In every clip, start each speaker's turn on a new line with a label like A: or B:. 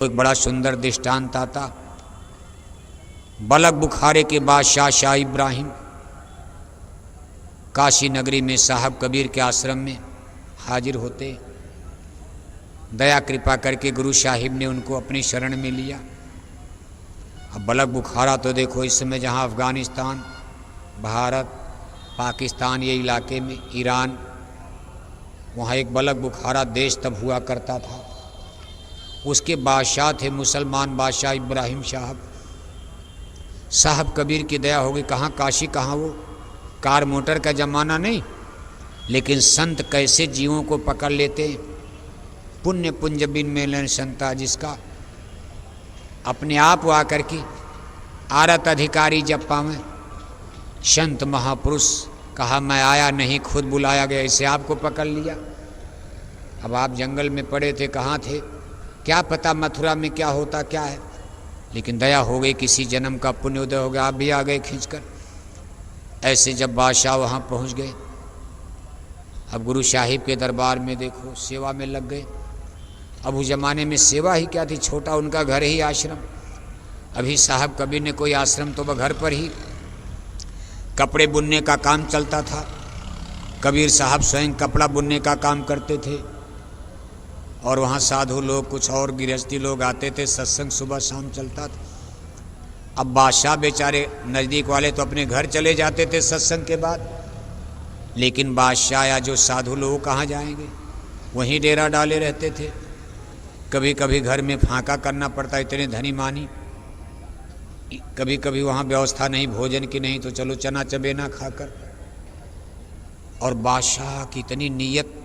A: एक बड़ा सुंदर दृष्टांत आता। बलक बुखारे के बादशाह शाह इब्राहिम काशी नगरी में साहब कबीर के आश्रम में हाजिर होते। दया कृपा करके गुरु साहिब ने उनको अपनी शरण में लिया। अब बलक बुखारा तो देखो, इस समय जहाँ अफ़गानिस्तान, भारत, पाकिस्तान, ये इलाके में, ईरान, वहाँ एक बलक बुखारा देश तब हुआ करता था। उसके बादशाह थे मुसलमान बादशाह इब्राहिम साहब कबीर की दया होगी। कहाँ काशी, कहाँ वो कार मोटर का ज़माना नहीं, लेकिन संत कैसे जीवों को पकड़ लेते हैं। पुण्य पुंज बिन मेलन संता, जिसका अपने आप वो आकर के आरत अधिकारी जब पावें। संत महापुरुष कहा मैं आया नहीं, खुद बुलाया गया, इसे आपको पकड़ लिया। अब आप जंगल में पड़े थे, कहाँ थे, क्या पता मथुरा में क्या होता क्या है, लेकिन दया हो गई, किसी जन्म का पुण्य उदय हो गया, आप भी आ गए खींचकर। ऐसे जब बादशाह वहाँ पहुँच गए, अब गुरु साहिब के दरबार में देखो सेवा में लग गए। अब उस ज़माने में सेवा ही क्या थी, छोटा उनका घर ही आश्रम। अभी साहब कबीर ने कोई आश्रम तो वह घर पर ही कपड़े बुनने का काम चलता था। कबीर साहब स्वयं कपड़ा बुनने का काम करते थे और वहाँ साधु लोग, कुछ और गृहस्थी लोग आते थे, सत्संग सुबह शाम चलता था। अब बादशाह बेचारे नज़दीक वाले तो अपने घर चले जाते थे सत्संग के बाद, लेकिन बादशाह या जो साधु लोग कहाँ जाएंगे, वहीं डेरा डाले रहते थे। कभी कभी घर में फांका करना पड़ता, इतने धनी मानी। कभी कभी वहाँ व्यवस्था नहीं भोजन की, नहीं तो चलो चना चबेना खाकर। और बादशाह की इतनी नीयत,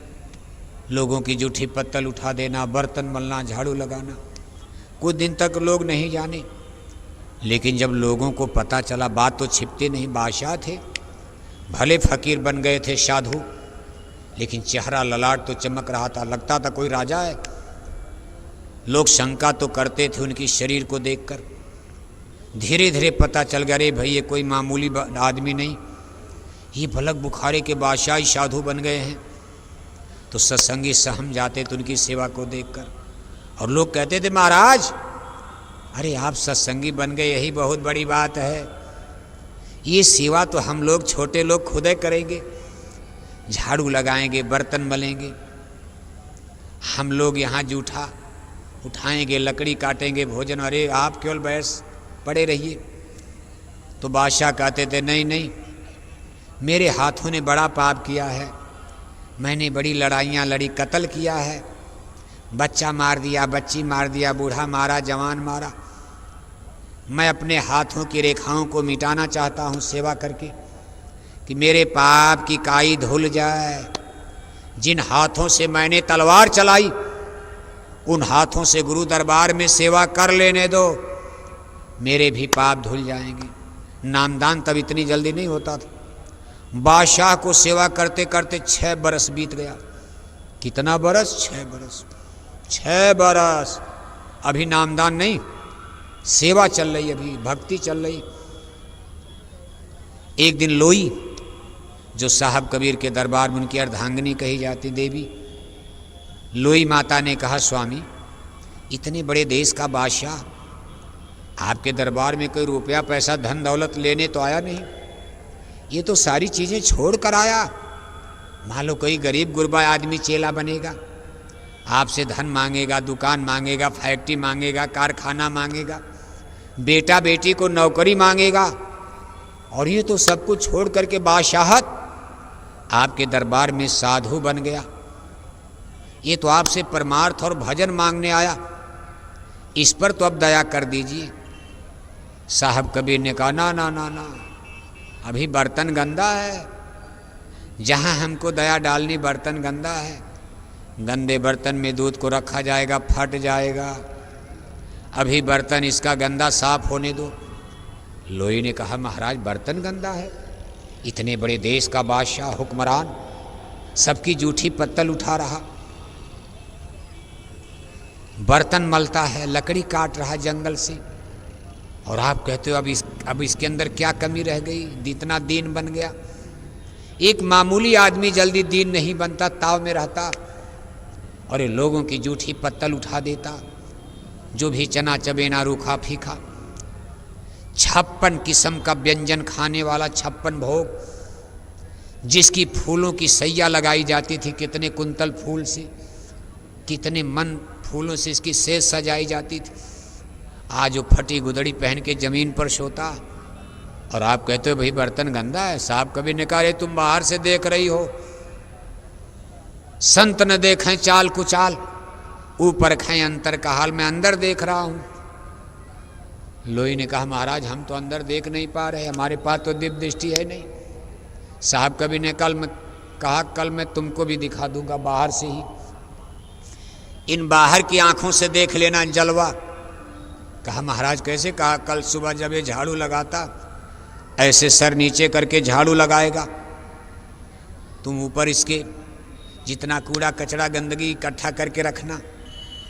A: लोगों की जूठी पत्तल उठा देना, बर्तन मलना, झाड़ू लगाना। कुछ दिन तक लोग नहीं जाने, लेकिन जब लोगों को पता चला, बात तो छिपती नहीं, बादशाह थे, भले फकीर बन गए थे साधु, लेकिन चेहरा ललाट तो चमक रहा था, लगता था कोई राजा है। लोग शंका तो करते थे उनकी शरीर को देखकर। धीरे धीरे पता चल गया, अरे भाई ये कोई मामूली आदमी नहीं, ये बलक बुखारे के बादशाह ही साधु बन गए हैं। तो सत्संगी सहम जाते थे उनकी सेवा को देखकर, और लोग कहते थे महाराज अरे आप सत्संगी बन गए, यही बहुत बड़ी बात है। ये सेवा तो हम लोग छोटे लोग खुद करेंगे, झाड़ू लगाएंगे, बर्तन मलेंगे, हम लोग यहाँ जूठा उठाएंगे, लकड़ी काटेंगे, भोजन, अरे आप केवल बस पड़े रहिए। तो बादशाह कहते थे नहीं नहीं, मेरे हाथों ने बड़ा पाप किया है, मैंने बड़ी लड़ाइयाँ लड़ी, कत्ल किया है, बच्चा मार दिया, बच्ची मार दिया, बूढ़ा मारा, जवान मारा। मैं अपने हाथों की रेखाओं को मिटाना चाहता हूँ सेवा करके, कि मेरे पाप की काई धुल जाए। जिन हाथों से मैंने तलवार चलाई, उन हाथों से गुरु दरबार में सेवा कर लेने दो, मेरे भी पाप धुल जाएंगे। नामदान तब इतनी जल्दी नहीं होता था। बादशाह को सेवा करते करते 6 बरस बीत गया। कितना बरस? 6 बरस। 6 बरस अभी नामदान नहीं, सेवा चल रही, अभी भक्ति चल रही। एक दिन लोई, जो साहब कबीर के दरबार में उनकी अर्धांगिनी कही जाती देवी, लोई माता ने कहा स्वामी, इतने बड़े देश का बादशाह आपके दरबार में कोई रुपया पैसा धन दौलत लेने तो आया नहीं, ये तो सारी चीज़ें छोड़ कर आया। मान लो कोई गरीब गुरबा आदमी चेला बनेगा, आपसे धन मांगेगा, दुकान मांगेगा, फैक्ट्री मांगेगा, कारखाना मांगेगा, बेटा बेटी को नौकरी मांगेगा, और ये तो सब कुछ छोड़ करके बादशाहत आपके दरबार में साधु बन गया। ये तो आपसे परमार्थ और भजन मांगने आया, इस पर तो अब दया कर दीजिए। साहब कबीर ने कहा ना ना ना ना, अभी बर्तन गंदा है, जहाँ हमको दया डालनी बर्तन गंदा है, गंदे बर्तन में दूध को रखा जाएगा, फट जाएगा, अभी बर्तन इसका गंदा साफ होने दो। लोई ने कहा महाराज बर्तन गंदा है, इतने बड़े देश का बादशाह हुक्मरान सबकी जूठी पत्तल उठा रहा, बर्तन मलता है, लकड़ी काट रहा जंगल से, और आप कहते हो अब इसके अंदर क्या कमी रह गई, इतना दीन बन गया। एक मामूली आदमी जल्दी दीन नहीं बनता, ताव में रहता, और ये लोगों की जूठी पत्तल उठा देता, जो भी चना चबेना रूखा फीका, 56 किस्म का व्यंजन खाने वाला, 56 भोग, जिसकी फूलों की सैया लगाई जाती थी, कितने कुंतल फूल से, कितने मन फूलों से इसकी सेज सजाई जाती थी। आज वो फटी गुदड़ी पहन के जमीन पर सोता, और आप कहते हो भाई बर्तन गंदा है। साहब कभी ने कहा तुम बाहर से देख रही हो, संत न देखें चाल कुचाल, ऊपर खाएं अंतर का हाल, मैं अंदर देख रहा हूं। लोई ने कहा महाराज हम तो अंदर देख नहीं पा रहे, हमारे पास तो दिव्य दृष्टि है नहीं। साहब कभी ने कहा कल मैं तुमको भी दिखा दूंगा बाहर से ही, इन बाहर की आंखों से देख लेना जलवा। कहा महाराज कैसे? कहा कल सुबह जब ये झाड़ू लगाता, ऐसे सर नीचे करके झाड़ू लगाएगा, तुम ऊपर इसके जितना कूड़ा कचरा गंदगी इकट्ठा करके रखना,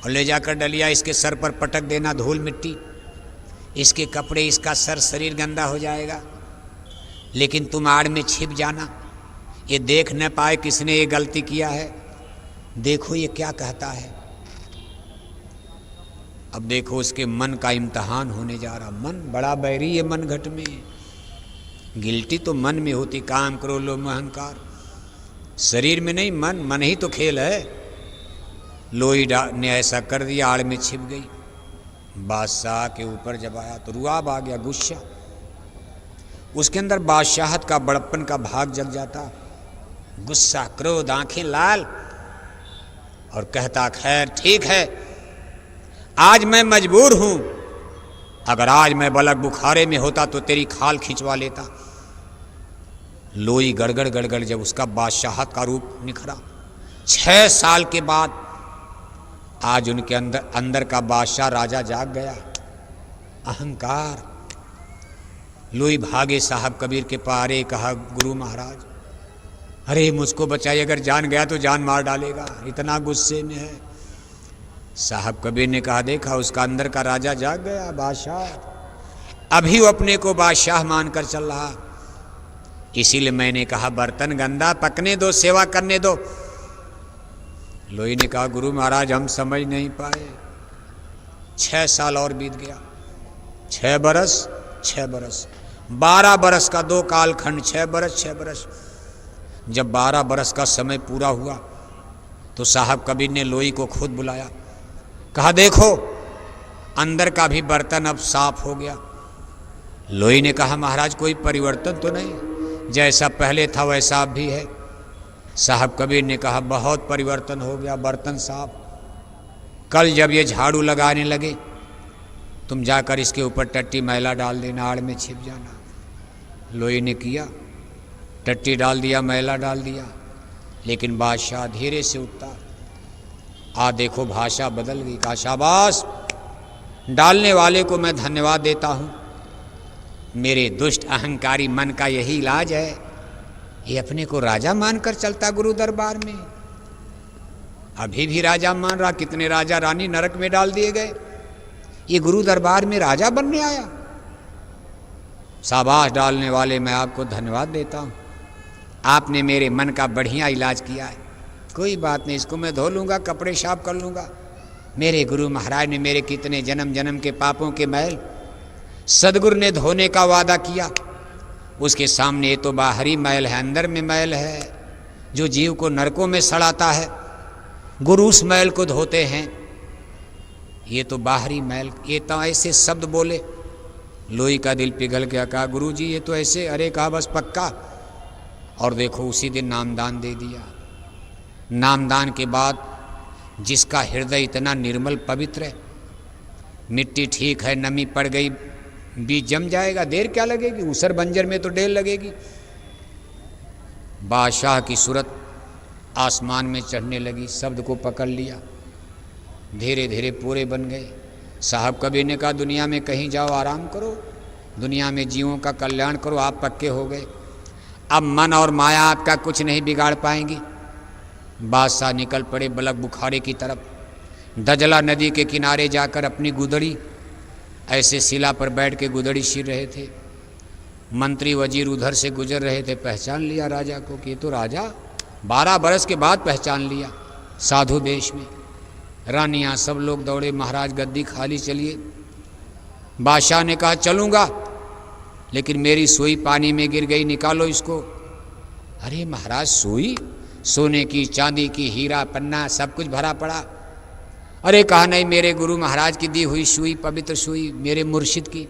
A: और ले जाकर डलिया इसके सर पर पटक देना, धूल मिट्टी, इसके कपड़े, इसका सर शरीर गंदा हो जाएगा, लेकिन तुम आड़ में छिप जाना, ये देख न पाए किसने ये गलती किया है। देखो ये क्या कहता है। अब देखो उसके मन का इम्तहान होने जा रहा। मन बड़ा बैरी है, मन घट में, गिल्टी तो मन में होती, काम करो लोभ अहंकार, शरीर में नहीं, मन ही तो खेल है। लोई ने ऐसा कर दिया, आड़ में छिप गई। बादशाह के ऊपर जब आया तो रुआब आ गया, गुस्सा, उसके अंदर बादशाहत का बड़प्पन का भाग जग जाता, गुस्सा, क्रोध, आंखें लाल, और कहता खैर ठीक है, आज मैं मजबूर हूं, अगर आज मैं बलक बुखारे में होता तो तेरी खाल खिंचवा लेता। लोई गड़गड़ गड़गड़ जब उसका बादशाहत का रूप निखरा, 6 साल के बाद आज उनके अंदर का बादशाह राजा जाग गया। अहंकार। लोई भागे साहब कबीर के पारे, कहा गुरु महाराज अरे मुझको बचाइए, अगर जान गया तो जान मार डालेगा, इतना गुस्से में है। साहब कबीर ने कहा देखा उसका अंदर का राजा जाग गया, बादशाह, अभी वो अपने को बादशाह मानकर चल रहा, इसीलिए मैंने कहा बर्तन गंदा, पकने दो, सेवा करने दो। लोई ने कहा गुरु महाराज हम समझ नहीं पाए। 6 साल और बीत गया, 6 बरस, 6 बरस, 12 बरस का 2 कालखंड, 6 बरस 6 बरस। जब 12 बरस का समय पूरा हुआ तो साहब कबीर ने लोई को खुद बुलाया, कहा देखो अंदर का भी बर्तन अब साफ हो गया। लोई ने कहा महाराज कोई परिवर्तन तो नहीं, जैसा पहले था वैसा अब भी है। साहब कबीर ने कहा बहुत परिवर्तन हो गया, बर्तन साफ। कल जब ये झाड़ू लगाने लगे तुम जाकर इसके ऊपर टट्टी मैला डाल देना, आड़ में छिप जाना। लोई ने किया, टट्टी डाल दिया, मैला डाल दिया, लेकिन बादशाह धीरे से उठता। देखो भाषा बदल गई। कहा शाबाश, डालने वाले को मैं धन्यवाद देता हूँ, मेरे दुष्ट अहंकारी मन का यही इलाज है, ये अपने को राजा मानकर चलता गुरु दरबार में, अभी भी राजा मान रहा। कितने राजा रानी नरक में डाल दिए गए, ये गुरु दरबार में राजा बनने आया। शाबाश डालने वाले, मैं आपको धन्यवाद देता हूँ, आपने मेरे मन का बढ़िया इलाज किया है। कोई बात नहीं, इसको मैं धो लूँगा, कपड़े साफ कर लूँगा। मेरे गुरु महाराज ने मेरे कितने जन्म जन्म के पापों के मैल सदगुरु ने धोने का वादा किया, उसके सामने ये तो बाहरी मैल है, अंदर में मैल है जो जीव को नरकों में सड़ाता है। गुरु उस मैल को धोते हैं, ये तो बाहरी मैल। ये तो ऐसे शब्द बोले, लोई का दिल पिघल गया। कहा गुरु जी ये तो ऐसे, अरे कहा बस पक्का। और देखो उसी दिन नामदान दे दिया। नामदान के बाद जिसका हृदय इतना निर्मल पवित्र है, मिट्टी ठीक है, नमी पड़ गई, बीज जम जाएगा, देर क्या लगेगी, ऊसर बंजर में तो ढेर लगेगी। बादशाह की सूरत आसमान में चढ़ने लगी, शब्द को पकड़ लिया, धीरे धीरे पूरे बन गए। साहब कबीर ने कहा दुनिया में कहीं जाओ आराम करो, दुनिया में जीवों का कल्याण करो, आप पक्के हो गए, अब मन और माया आपका कुछ नहीं बिगाड़ पाएंगी। बादशाह निकल पड़े बलक बुखारे की तरफ। दजला नदी के किनारे जाकर अपनी गुदड़ी, ऐसे शिला पर बैठ के गुदड़ी सीर रहे थे। मंत्री वजीर उधर से गुजर रहे थे, पहचान लिया राजा को कि ये तो राजा, 12 बरस के बाद पहचान लिया, साधु वेश में। रानियां सब लोग दौड़े, महाराज गद्दी खाली, चलिए। बादशाह ने कहा चलूँगा, लेकिन मेरी सुई पानी में गिर गई, निकालो इसको। अरे महाराज सुई? सोने की, चांदी की, हीरा पन्ना सब कुछ भरा पड़ा। अरे कहा नहीं, मेरे गुरु महाराज की दी हुई सुई, पवित्र सुई, मेरे मुर्शिद की,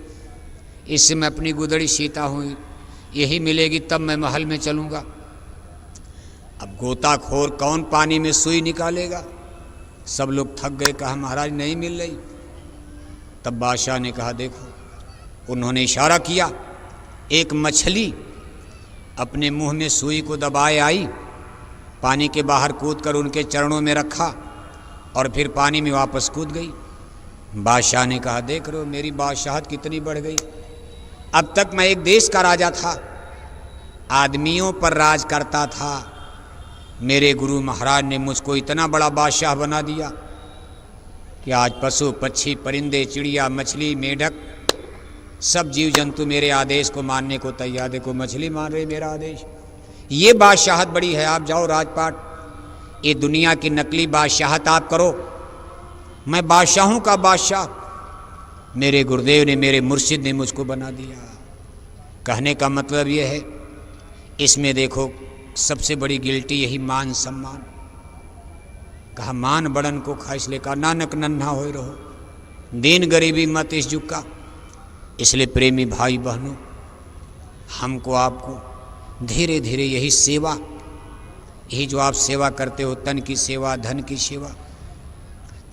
A: इससे मैं अपनी गुदड़ी सीता हूँ, यही मिलेगी तब मैं महल में चलूँगा। अब गोताखोर कौन पानी में सुई निकालेगा? सब लोग थक गए, कहा महाराज नहीं मिल रही। तब बादशाह ने कहा देखो, उन्होंने इशारा किया, एक मछली अपने मुंह में सुई को दबाए आई, पानी के बाहर कूदकर उनके चरणों में रखा और फिर पानी में वापस कूद गई। बादशाह ने कहा देख रहे हो मेरी बादशाहत कितनी बढ़ गई। अब तक मैं एक देश का राजा था, आदमियों पर राज करता था, मेरे गुरु महाराज ने मुझको इतना बड़ा बादशाह बना दिया कि आज पशु पक्षी, परिंदे, चिड़िया, मछली, मेढक, सब जीव जंतु मेरे आदेश को मानने को तैयार। देखो मछली मान रही मेरा आदेश। ये बादशाहत बड़ी है। आप जाओ राजपाट, ये दुनिया की नकली बादशाहत आप करो, मैं बादशाहों का बादशाह, मेरे गुरुदेव ने, मेरे मुर्शिद ने मुझको बना दिया। कहने का मतलब ये है, इसमें देखो सबसे बड़ी गिल्टी यही मान सम्मान। कहा मान बड़न को खा, इसलिए कहा नानक नन्हा होए रहो, दीन गरीबी मत इस जुग का। इसलिए प्रेमी भाई बहनों, हमको आपको धीरे धीरे यही सेवा, यही जो आप सेवा करते हो, तन की सेवा, धन की सेवा,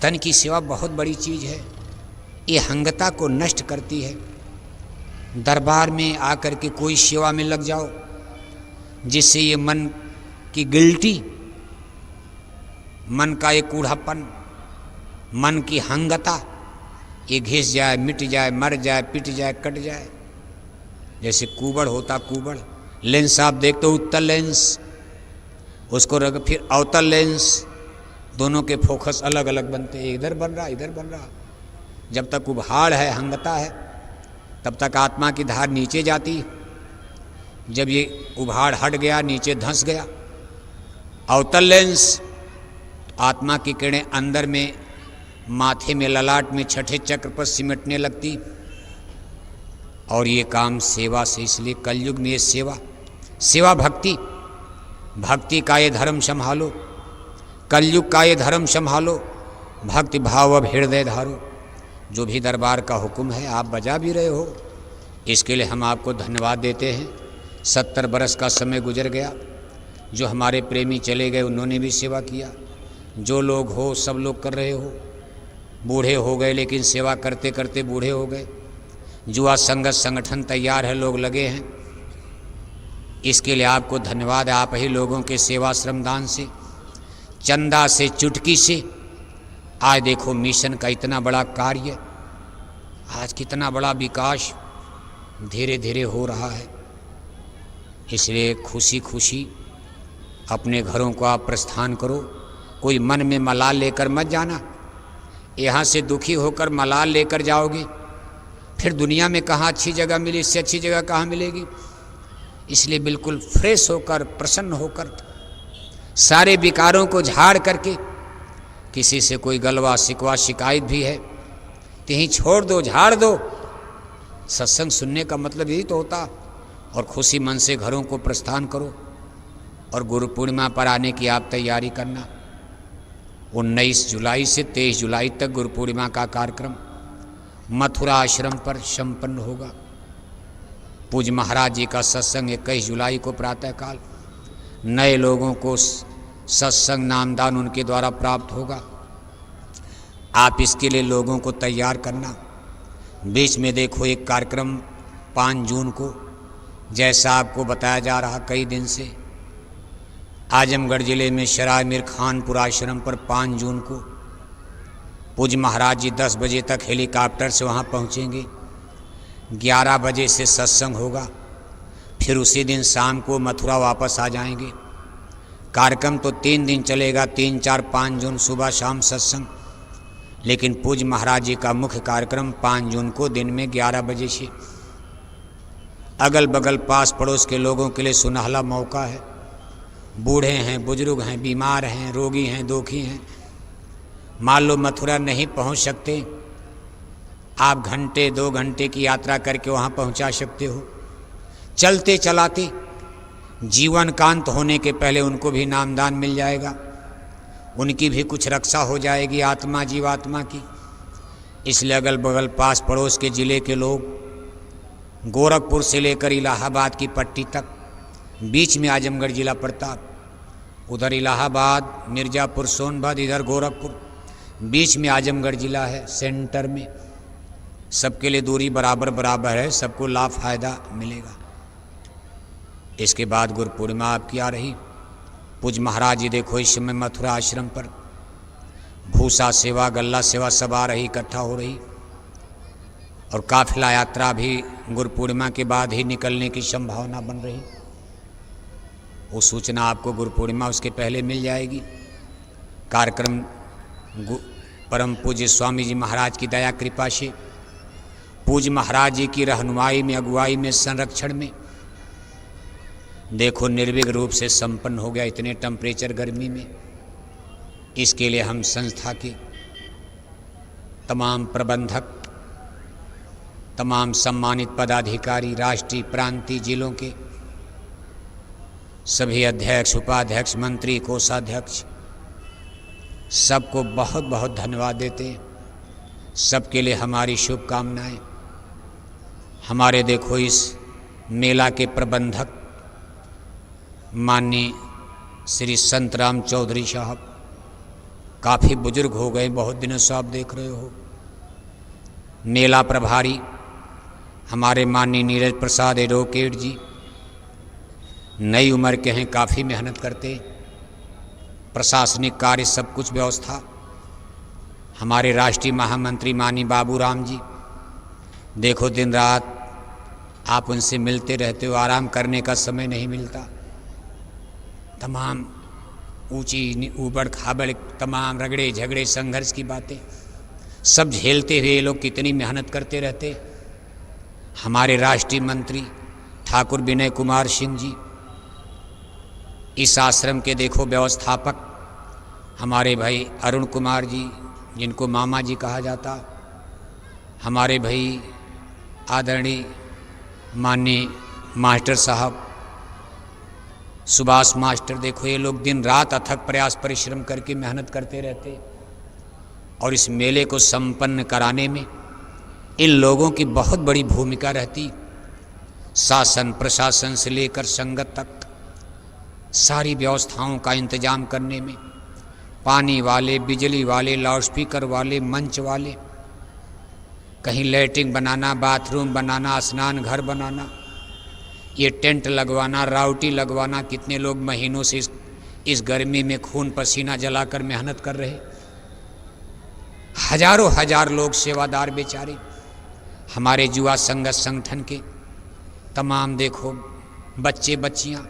A: तन की सेवा बहुत बड़ी चीज़ है, ये हंगता को नष्ट करती है। दरबार में आकर के कोई सेवा में लग जाओ, जिससे ये मन की गिल्टी, मन का एक कूढ़ापन, मन की हंगता, ये घिस जाए, मिट जाए, मर जाए, पिट जाए, कट जाए। जैसे कुबड़ होता, कुबड़ लेंस आप देखते हो, उत्तल लेंस, उसको रख, फिर अवतल लेंस, दोनों के फोकस अलग अलग बनते हैं, इधर बन रहा, इधर बन रहा। जब तक उभाड़ है, हंगता है, तब तक आत्मा की धार नीचे जाती। जब ये उभाड़ हट गया, नीचे धंस गया, अवतल लेंस, आत्मा की किरणें अंदर में, माथे में, ललाट में, छठे चक्र पर सिमटने लगती। और ये काम सेवा से, इसलिए कलयुग में ये सेवा, सेवा भक्ति, भक्ति का ये धर्म संभालो, कलयुग का ये धर्म संभालो, भक्ति भाव अब हृदय धारो। जो भी दरबार का हुक्म है आप बजा भी रहे हो, इसके लिए हम आपको धन्यवाद देते हैं। 70 बरस का समय गुजर गया, जो हमारे प्रेमी चले गए उन्होंने भी सेवा किया, जो लोग हो सब लोग कर रहे हो, बूढ़े हो गए लेकिन सेवा करते करते बूढ़े हो गए, जुआ संगत संगठन तैयार है, लोग लगे हैं, इसके लिए आपको धन्यवाद है। आप ही लोगों के सेवा श्रमदान से, चंदा से, चुटकी से आज देखो मिशन का इतना बड़ा कार्य, आज कितना बड़ा विकास धीरे धीरे हो रहा है। इसलिए खुशी खुशी अपने घरों को आप प्रस्थान करो, कोई मन में मलाल लेकर मत जाना। यहाँ से दुखी होकर मलाल लेकर जाओगे, फिर दुनिया में कहाँ अच्छी जगह मिली, इससे अच्छी जगह कहाँ मिलेगी। इसलिए बिल्कुल फ्रेश होकर, प्रसन्न होकर, सारे विकारों को झाड़ करके, किसी से कोई गलवा शिकवा शिकायत भी है तो यहीं छोड़ दो, झाड़ दो। सत्संग सुनने का मतलब यही तो होता। और खुशी मन से घरों को प्रस्थान करो। और गुरु पूर्णिमा पर आने की आप तैयारी करना। 19 जुलाई से 23 जुलाई तक गुरु पूर्णिमा का कार्यक्रम मथुरा आश्रम पर संपन्न होगा। पूज्य महाराज जी का सत्संग 21 जुलाई को प्रातःकाल, नए लोगों को सत्संग नामदान उनके द्वारा प्राप्त होगा। आप इसके लिए लोगों को तैयार करना। बीच में देखो एक कार्यक्रम 5 जून को, जैसा आपको बताया जा रहा कई दिन से, आजमगढ़ जिले में शराय मीर खानपुर आश्रम पर 5 जून को पूज्य महाराज जी 10 बजे तक हेलीकॉप्टर से वहाँ पहुँचेंगे। 11 बजे से सत्संग होगा, फिर उसी दिन शाम को मथुरा वापस आ जाएंगे। कार्यक्रम तो 3 दिन चलेगा, 3, 4, 5 जून सुबह शाम सत्संग, लेकिन पूज्य महाराज जी का मुख्य कार्यक्रम 5 जून को दिन में 11 बजे से। अगल बगल पास पड़ोस के लोगों के लिए सुनहला मौका है। बूढ़े हैं, बुजुर्ग हैं, बीमार हैं, रोगी हैं, दुखी हैं, मान लो मथुरा नहीं पहुंच सकते, आप घंटे 2 घंटे की यात्रा करके वहां पहुंचा सकते हो। चलते चलाते जीवन कांत होने के पहले उनको भी नामदान मिल जाएगा, उनकी भी कुछ रक्षा हो जाएगी आत्मा जीवात्मा की। इसलिए अगल बगल पास पड़ोस के ज़िले के लोग, गोरखपुर से लेकर इलाहाबाद की पट्टी तक, बीच में आजमगढ़ जिला पड़ता, उधर इलाहाबाद, मिर्ज़ापुर, सोनभद्र, इधर गोरखपुर, बीच में आजमगढ़ जिला है सेंटर में। सबके लिए दूरी बराबर बराबर है, सबको लाभ फायदा मिलेगा। इसके बाद गुरु पूर्णिमा आपकी आ रही। पूज महाराज जी देखो इस समय मथुरा आश्रम पर भूसा सेवा, गल्ला सेवा सब आ रही, इकट्ठा हो रही। और काफिला यात्रा भी गुरु पूर्णिमा के बाद ही निकलने की संभावना बन रही। वो सूचना आपको गुरु पूर्णिमा उसके पहले मिल जाएगी। कार्यक्रम परम पूज्य स्वामी जी महाराज की दया कृपा से, पूज्य महाराज जी की रहनुमाई में, अगुवाई में, संरक्षण में देखो निर्विघ्न रूप से संपन्न हो गया इतने टेम्परेचर गर्मी में। इसके लिए हम संस्था के तमाम प्रबंधक, तमाम सम्मानित पदाधिकारी, राष्ट्रीय प्रांतीय जिलों के सभी अध्यक्ष, उपाध्यक्ष, मंत्री, कोषाध्यक्ष, सबको बहुत बहुत धन्यवाद देते हैं। सबके लिए हमारी शुभकामनाएं। हमारे देखो इस मेला के प्रबंधक माननीय श्री संतराम चौधरी साहब, काफ़ी बुजुर्ग हो गए, बहुत दिनों से आप देख रहे हो। मेला प्रभारी हमारे माननीय नीरज प्रसाद एडवोकेट जी, नई उम्र के हैं, काफ़ी मेहनत करते। प्रशासनिक कार्य सब कुछ व्यवस्था हमारे राष्ट्रीय महामंत्री माननीय बाबूराम जी, देखो दिन रात आप उनसे मिलते रहते हो, आराम करने का समय नहीं मिलता। तमाम ऊंची ऊबड़ खाबड़, तमाम रगड़े झगड़े संघर्ष की बातें सब झेलते हुए ये लोग कितनी मेहनत करते रहते। हमारे राष्ट्रीय मंत्री ठाकुर विनय कुमार सिंह जी, इस आश्रम के देखो व्यवस्थापक हमारे भाई अरुण कुमार जी, जिनको मामा जी कहा जाता, हमारे भाई आदरणीय माननीय मास्टर साहब सुभाष मास्टर, देखो ये लोग दिन रात अथक प्रयास परिश्रम करके मेहनत करते रहते। और इस मेले को संपन्न कराने में इन लोगों की बहुत बड़ी भूमिका रहती। शासन प्रशासन से लेकर संगत तक सारी व्यवस्थाओं का इंतजाम करने में, पानी वाले, बिजली वाले, लाउडस्पीकर वाले, मंच वाले, कहीं लैट्रिन बनाना, बाथरूम बनाना, स्नान घर बनाना, ये टेंट लगवाना, राउटी लगवाना, कितने लोग महीनों से इस गर्मी में खून पसीना जलाकर मेहनत कर रहे। हजारों हजार लोग सेवादार बेचारे, हमारे युवा संगत संगठन के तमाम देखो बच्चे बच्चियां,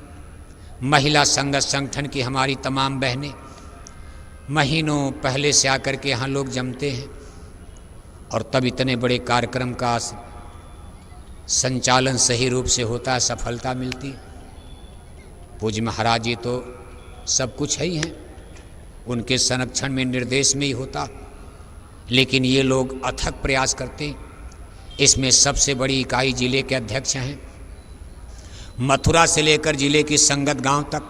A: महिला संगत संगठन की हमारी तमाम बहनें महीनों पहले से आकर के यहाँ लोग जमते हैं और तब इतने बड़े कार्यक्रम का संचालन सही रूप से होता है, सफलता मिलती। पूज्य महाराज जी तो सब कुछ है ही हैं, उनके संरक्षण में, निर्देश में ही होता, लेकिन ये लोग अथक प्रयास करते। इसमें सबसे बड़ी इकाई जिले के अध्यक्ष हैं। मथुरा से लेकर जिले की संगत गांव तक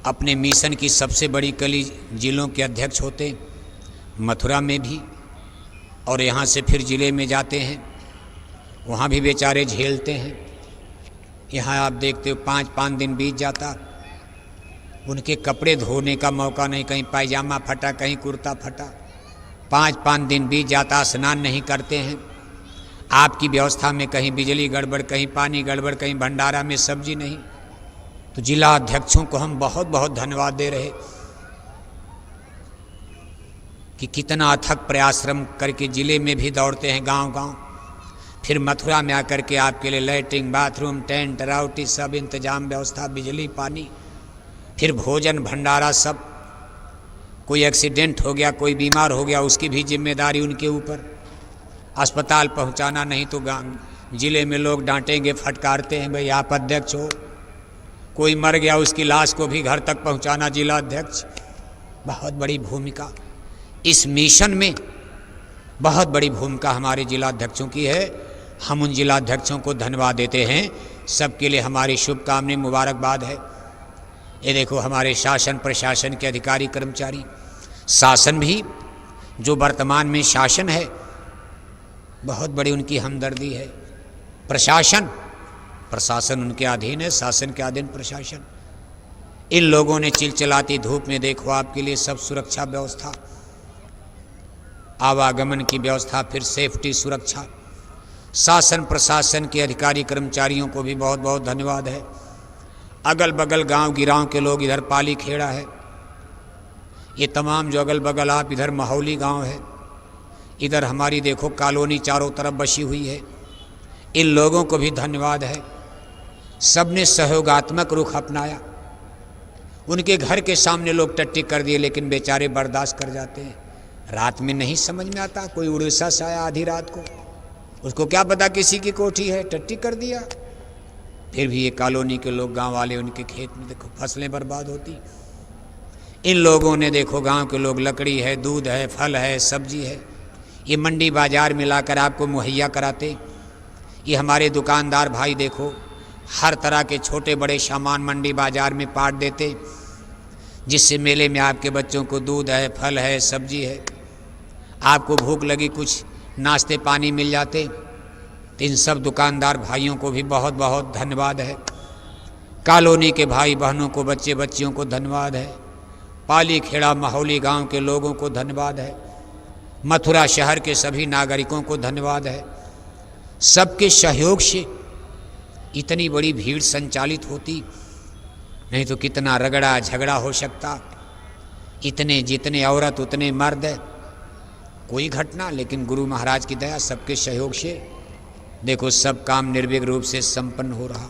A: अपने मिशन की सबसे बड़ी कली जिलों के अध्यक्ष होते, मथुरा में भी, और यहाँ से फिर जिले में जाते हैं, वहाँ भी बेचारे झेलते हैं। यहाँ आप देखते हो 5-5 दिन बीत जाता, उनके कपड़े धोने का मौका नहीं, कहीं पायजामा फटा, कहीं कुर्ता फटा, 5-5 दिन बीत जाता, स्नान नहीं करते हैं। आपकी व्यवस्था में कहीं बिजली गड़बड़, कहीं पानी गड़बड़, कहीं भंडारा में सब्जी नहीं। तो जिला अध्यक्षों को हम बहुत बहुत धन्यवाद दे रहे कि कितना अथक प्रयासरम करके जिले में भी दौड़ते हैं, गांव गांव, फिर मथुरा में आकर के आपके लिए लैट्रिन, बाथरूम, टेंट, राउटी सब इंतजाम व्यवस्था, बिजली पानी, फिर भोजन भंडारा सब। कोई एक्सीडेंट हो गया, कोई बीमार हो गया, उसकी भी जिम्मेदारी उनके ऊपर। अस्पताल पहुंचाना, नहीं तो जिले में लोग डांटेंगे, फटकारते हैं, भाई आप अध्यक्ष हो। कोई मर गया, उसकी लाश को भी घर तक पहुंचाना, जिला अध्यक्ष। बहुत बड़ी भूमिका। इस मिशन में बहुत बड़ी भूमिका हमारे जिलाध्यक्षों की है। हम उन जिलाध्यक्षों को धन्यवाद देते हैं। सबके लिए हमारी शुभकामनाएं, मुबारकबाद है। ये देखो हमारे शासन प्रशासन के अधिकारी कर्मचारी, शासन भी जो वर्तमान में शासन है बहुत बड़ी उनकी हमदर्दी है। प्रशासन उनके अधीन है, शासन के अधीन प्रशासन। इन लोगों ने चिलचिलाती धूप में देखो आपके लिए सब सुरक्षा व्यवस्था, आवागमन की व्यवस्था, फिर सेफ्टी सुरक्षा। शासन प्रशासन के अधिकारी कर्मचारियों को भी बहुत बहुत धन्यवाद है। अगल बगल गांव गिरांव के लोग, इधर पाली खेड़ा है, ये तमाम जो अगल बगल आप, इधर माहौली गांव है, इधर हमारी देखो कॉलोनी चारों तरफ बसी हुई है। इन लोगों को भी धन्यवाद है। सबने सहयोगात्मक रुख अपनाया। उनके घर के सामने लोग टट्टी कर दिए, लेकिन बेचारे बर्दाश्त कर जाते हैं। रात में नहीं समझ में आता, कोई उड़ीसा से आया आधी रात को, उसको क्या पता किसी की कोठी है, टट्टी कर दिया। फिर भी ये कॉलोनी के लोग, गांव वाले, उनके खेत में देखो फसलें बर्बाद होती। इन लोगों ने देखो, गांव के लोग, लकड़ी है, दूध है, फल है, सब्जी है, ये मंडी बाजार में लाकर आपको मुहैया कराते। ये हमारे दुकानदार भाई देखो, हर तरह के छोटे बड़े सामान मंडी बाजार में पाट देते, जिससे मेले में आपके बच्चों को दूध है, फल है, सब्जी है, आपको भूख लगी कुछ नाश्ते पानी मिल जाते। तो इन सब दुकानदार भाइयों को भी बहुत बहुत धन्यवाद है। कॉलोनी के भाई बहनों को, बच्चे बच्चियों को धन्यवाद है। पाली खेड़ा माहौली गांव के लोगों को धन्यवाद है। मथुरा शहर के सभी नागरिकों को धन्यवाद है। सबके सहयोग से इतनी बड़ी भीड़ संचालित होती, नहीं तो कितना रगड़ा झगड़ा हो सकता। इतने जितने औरत उतने मर्द, कोई घटना, लेकिन गुरु महाराज की दया, सबके सहयोग से देखो सब काम निर्विघ्न रूप से संपन्न हो रहा।